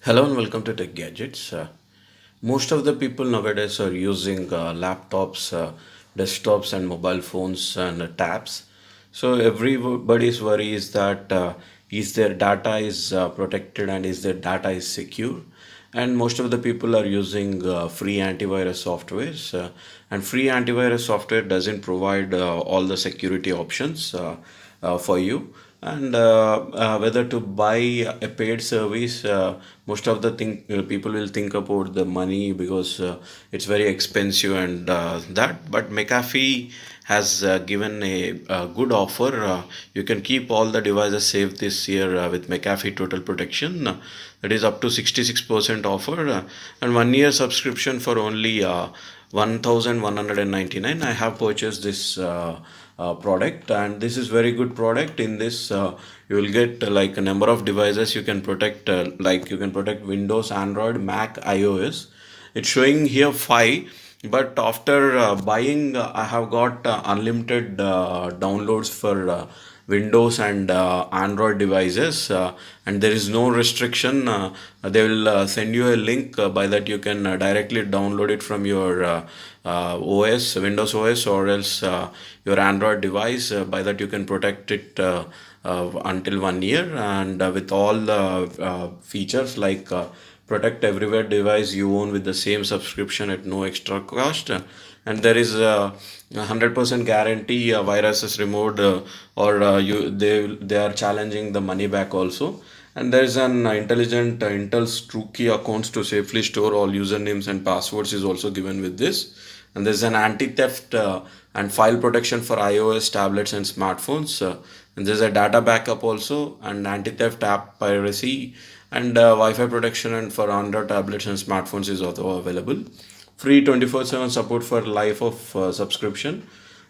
Hello and welcome to Tech Gadgets. Most of the people nowadays are using laptops, desktops, and mobile phones and tabs. So everybody's worry is that is their data is protected and is their data is secure. And most of the people are using free antivirus softwares. And free antivirus software doesn't provide all the security options for you, and whether to buy a paid service, most of the people will think about the money because it's very expensive and that. But Mcafee has given a good offer. You can keep all the devices safe this year with Mcafee Total Protection. That is up to 66% offer, and 1 year subscription for only 1199. I have purchased this product, and this is very good product. In this you will get like a number of devices you can protect, like you can protect Windows, Android, Mac, iOS. It's showing here 5, but after buying I have got unlimited downloads for Windows and Android devices, and there is no restriction. They will send you a link, by that you can directly download it from your OS, Windows OS, or else your Android device. By that you can protect it until 1 year, and with all the features like protect everywhere device you own with the same subscription at no extra cost. And there is a 100% guarantee virus is removed, or they are challenging the money back also. And there is an intelligent Intel's true key accounts to safely store all usernames and passwords is also given with this. And there's an anti-theft and file protection for iOS tablets and smartphones. And there's a data backup also, and anti-theft app piracy, and Wi-Fi protection and for Android tablets and smartphones is also available. Free 24/7 support for life of subscription,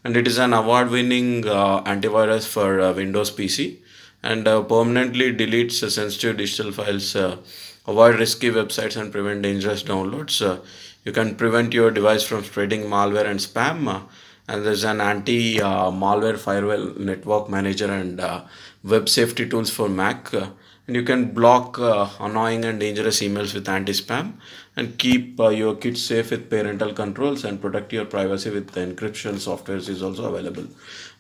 and it is an award-winning antivirus for Windows PC, and permanently deletes sensitive digital files, avoid risky websites, and prevent dangerous downloads. You can prevent your device from spreading malware and spam. And there's an anti malware firewall network manager and web safety tools for Mac. And you can block annoying and dangerous emails with anti spam, and keep your kids safe with parental controls, and protect your privacy with the encryption softwares is also available.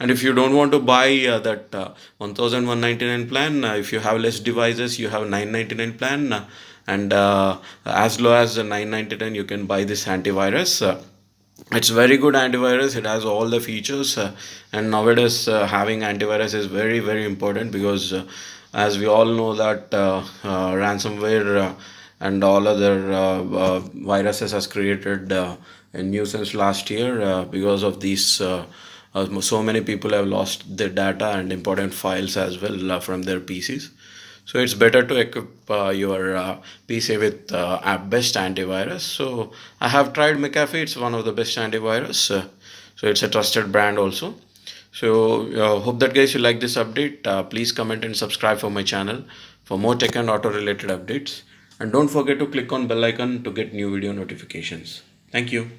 And if you don't want to buy that 1199 plan, if you have less devices, you have 999 plan, and as low as 999 you can buy this antivirus. It's very good antivirus. It has all the features, and nowadays having antivirus is very important, because as we all know that ransomware and all other viruses has created a nuisance last year. Because of these, so many people have lost their data and important files as well from their PCs. So it's better to equip your PC with best antivirus. So I have tried Mcafee. It's one of the best antivirus. So it's a trusted brand also. So hope that guys you like this update. Please comment and subscribe for my channel for more tech and auto related updates. And don't forget to click on bell icon to get new video notifications. Thank you.